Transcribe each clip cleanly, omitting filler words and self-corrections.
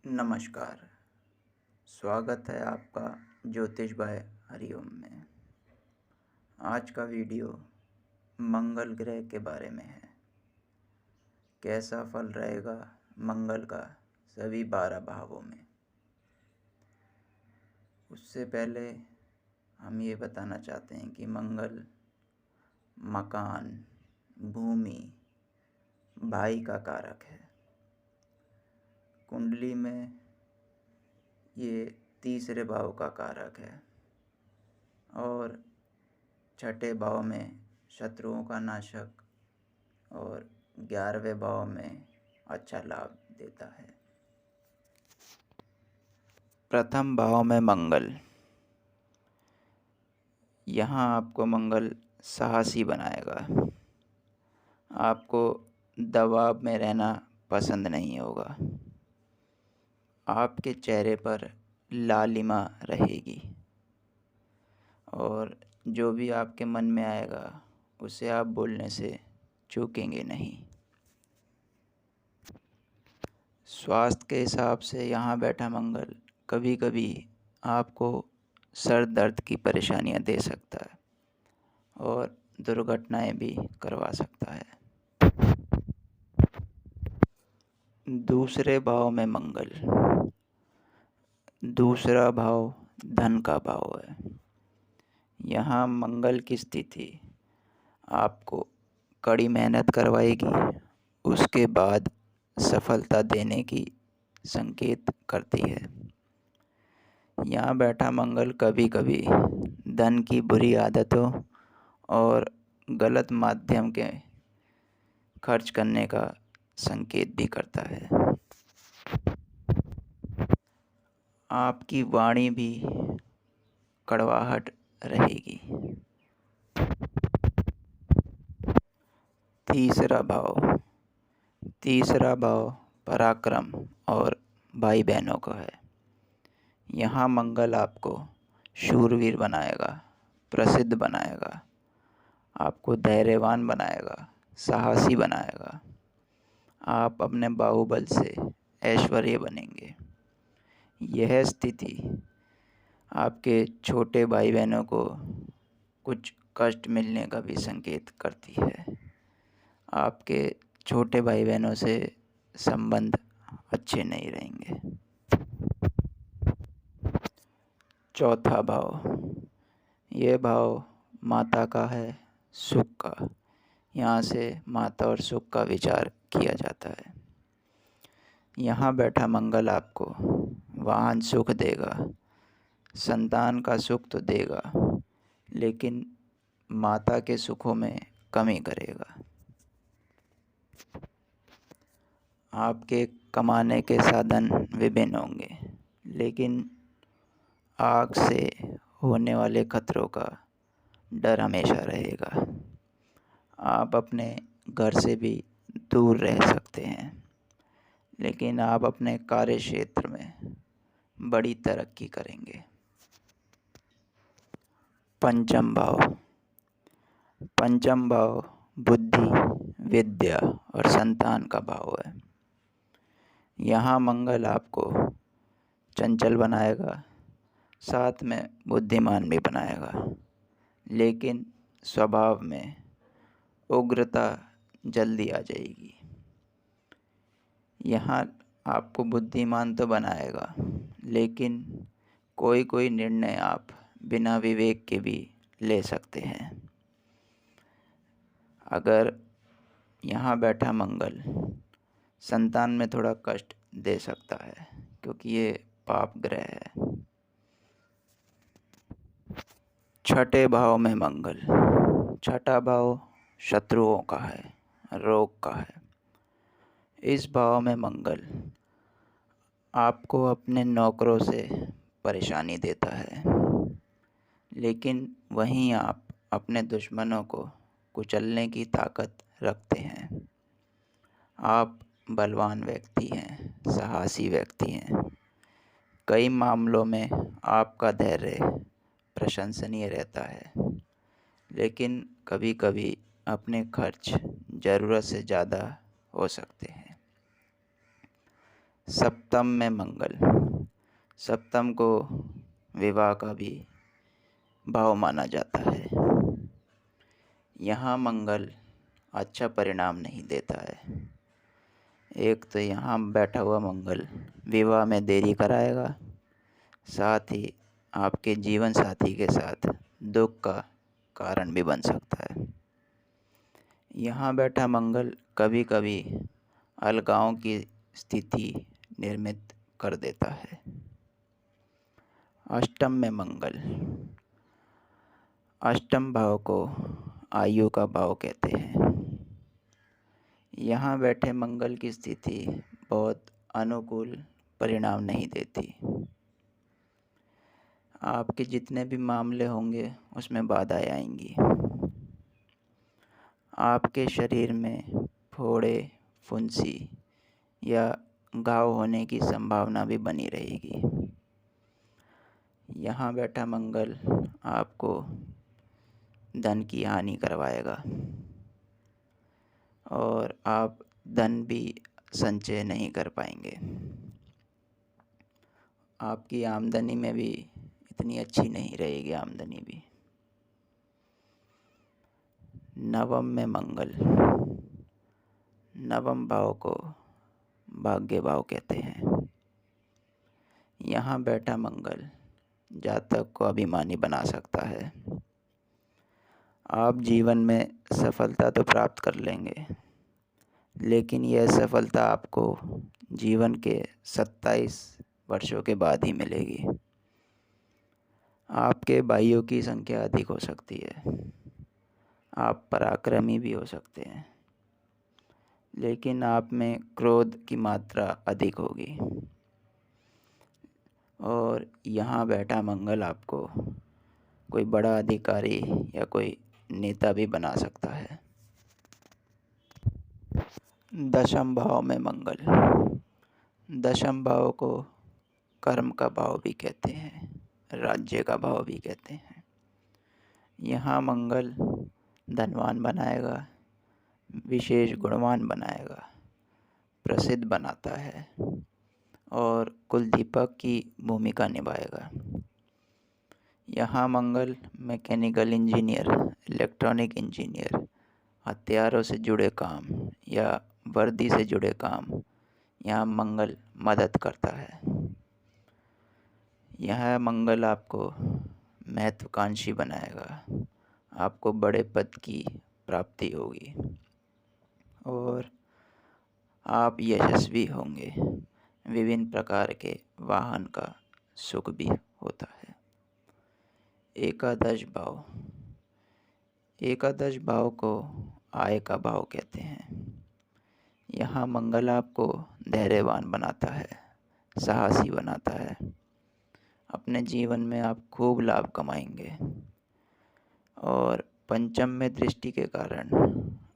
नमस्कार। स्वागत है आपका ज्योतिष भाई हरिओम में। आज का वीडियो मंगल ग्रह के बारे में है। कैसा फल रहेगा मंगल का सभी 12 भावों में। उससे पहले हम ये बताना चाहते हैं कि मंगल मकान, भूमि, भाई का कारक है। कुंडली में ये तीसरे भाव का कारक है और छठे भाव में शत्रुओं का नाशक और 11वें भाव में अच्छा लाभ देता है। प्रथम भाव में मंगल, यहाँ आपको मंगल साहसी बनाएगा। आपको दबाव में रहना पसंद नहीं होगा। आपके चेहरे पर लालिमा रहेगी और जो भी आपके मन में आएगा उसे आप बोलने से चूकेंगे नहीं। स्वास्थ्य के हिसाब से यहाँ बैठा मंगल कभी कभी आपको सर दर्द की परेशानियाँ दे सकता है और दुर्घटनाएं भी करवा सकता है। दूसरे भाव में मंगल, दूसरा भाव धन का भाव है। यहाँ मंगल की स्थिति आपको कड़ी मेहनत करवाएगी, उसके बाद सफलता देने की संकेत करती है। यहाँ बैठा मंगल कभी कभी धन की बुरी आदतों और गलत माध्यम के खर्च करने का संकेत भी करता है। आपकी वाणी भी कड़वाहट रहेगी। तीसरा भाव पराक्रम और भाई बहनों का है। यहाँ मंगल आपको शूरवीर बनाएगा, प्रसिद्ध बनाएगा, आपको धैर्यवान बनाएगा, साहसी बनाएगा। आप अपने बाहुबल से ऐश्वर्य बनेंगे। यह स्थिति आपके छोटे भाई बहनों को कुछ कष्ट मिलने का भी संकेत करती है। आपके छोटे भाई बहनों से संबंध अच्छे नहीं रहेंगे। चौथा भाव, यह भाव माता का है, सुख का। यहाँ से माता और सुख का विचार किया जाता है। यहाँ बैठा मंगल आपको वाहन सुख देगा, संतान का सुख तो देगा, लेकिन माता के सुखों में कमी करेगा। आपके कमाने के साधन विभिन्न होंगे, लेकिन आग से होने वाले खतरों का डर हमेशा रहेगा। आप अपने घर से भी दूर रह सकते हैं, लेकिन आप अपने कार्य क्षेत्र में बड़ी तरक्की करेंगे। पंचम भाव बुद्धि, विद्या और संतान का भाव है। यहाँ मंगल आपको चंचल बनाएगा, साथ में बुद्धिमान भी बनाएगा, लेकिन स्वभाव में उग्रता जल्दी आ जाएगी। यहाँ आपको बुद्धिमान तो बनाएगा, लेकिन कोई निर्णय आप बिना विवेक के भी ले सकते हैं। अगर यहाँ बैठा मंगल संतान में थोड़ा कष्ट दे सकता है, क्योंकि ये पाप ग्रह है। छठे भाव में मंगल, छठा भाव शत्रुओं का है, रोग का है। इस भाव में मंगल आपको अपने नौकरों से परेशानी देता है, लेकिन वहीं आप अपने दुश्मनों को कुचलने की ताकत रखते हैं। आप बलवान व्यक्ति हैं, साहसी व्यक्ति हैं। कई मामलों में आपका धैर्य प्रशंसनीय रहता है, लेकिन कभी कभी अपने खर्च ज़रूरत से ज़्यादा हो सकते हैं। सप्तम में मंगल। सप्तम को विवाह का भी भाव माना जाता है। यहाँ मंगल अच्छा परिणाम नहीं देता है। एक तो यहाँ बैठा हुआ मंगल विवाह में देरी कराएगा, साथ ही आपके जीवन साथी के साथ दुख का कारण भी बन सकता है। यहाँ बैठा मंगल कभी कभी अलगाव की स्थिति निर्मित कर देता है। अष्टम में मंगल। अष्टम भाव को आयु का भाव कहते हैं। यहाँ बैठे मंगल की स्थिति बहुत अनुकूल परिणाम नहीं देती। आपके जितने भी मामले होंगे उसमें बाधाएं आएंगी। आपके शरीर में फोड़े, फुंसी या घाव होने की संभावना भी बनी रहेगी। यहाँ बैठा मंगल आपको धन की हानि करवाएगा और आप धन भी संचय नहीं कर पाएंगे। आपकी आमदनी में भी इतनी अच्छी नहीं रहेगी आमदनी भी। नवम में मंगल। नवम भाव को भाग्य भाव कहते हैं। यहाँ बैठा मंगल जातक को अभिमानी बना सकता है। आप जीवन में सफलता तो प्राप्त कर लेंगे, लेकिन यह सफलता आपको जीवन के 27 वर्षों के बाद ही मिलेगी। आपके भाइयों की संख्या अधिक हो सकती है। आप पराक्रमी भी हो सकते हैं, लेकिन आप में क्रोध की मात्रा अधिक होगी। और यहाँ बैठा मंगल आपको कोई बड़ा अधिकारी या कोई नेता भी बना सकता है। दशम भाव में मंगल। दशम भाव को कर्म का भाव भी कहते हैं, राज्य का भाव भी कहते हैं। यहाँ मंगल धनवान बनाएगा, विशेष गुणवान बनाएगा, प्रसिद्ध बनाता है और कुल दीपक की भूमिका निभाएगा। यहाँ मंगल मैकेनिकल इंजीनियर, इलेक्ट्रॉनिक इंजीनियर, हथियारों से जुड़े काम या वर्दी से जुड़े काम, यहाँ मंगल मदद करता है। यह मंगल आपको महत्वाकांक्षी बनाएगा, आपको बड़े पद की प्राप्ति होगी और आप यशस्वी होंगे। विभिन्न प्रकार के वाहन का सुख भी होता है। एकादश भाव। एकादश भाव को आय का भाव कहते हैं। यहाँ मंगल आपको धैर्यवान बनाता है, साहसी बनाता है। अपने जीवन में आप खूब लाभ कमाएंगे और पंचम में दृष्टि के कारण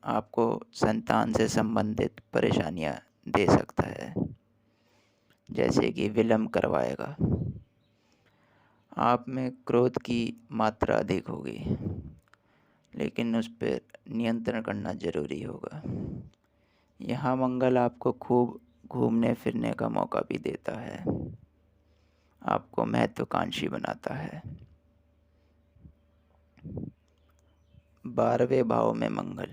आपको संतान से संबंधित परेशानियां दे सकता है, जैसे कि विलम्ब करवाएगा। आप में क्रोध की मात्रा अधिक होगी, लेकिन उस पर नियंत्रण करना जरूरी होगा। यहाँ मंगल आपको खूब घूमने फिरने का मौका भी देता है, आपको महत्वाकांक्षी बनाता है। 12वें भाव में मंगल।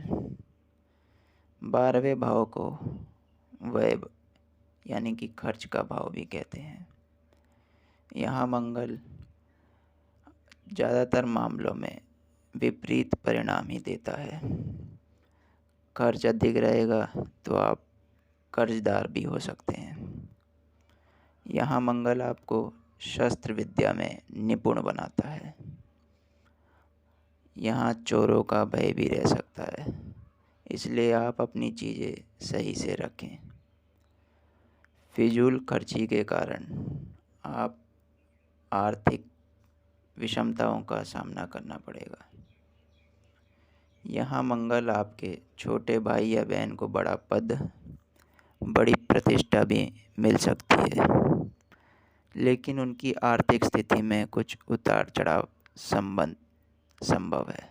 12वें भाव को व्यय यानी कि खर्च का भाव भी कहते हैं। यहाँ मंगल ज़्यादातर मामलों में विपरीत परिणाम ही देता है। खर्च अधिक रहेगा तो आप कर्जदार भी हो सकते हैं। यहाँ मंगल आपको शस्त्र विद्या में निपुण बनाता है। यहाँ चोरों का भय भी रह सकता है, इसलिए आप अपनी चीज़ें सही से रखें। फिजूल खर्ची के कारण आप आर्थिक विषमताओं का सामना करना पड़ेगा। यहाँ मंगल आपके छोटे भाई या बहन को बड़ा पद, बड़ी प्रतिष्ठा भी मिल सकती है, लेकिन उनकी आर्थिक स्थिति में कुछ उतार चढ़ाव संभव है।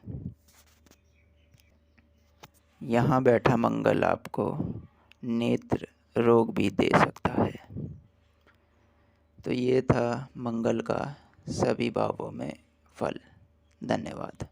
यहाँ बैठा मंगल आपको नेत्र रोग भी दे सकता है। तो ये था मंगल का सभी भावों में फल। धन्यवाद।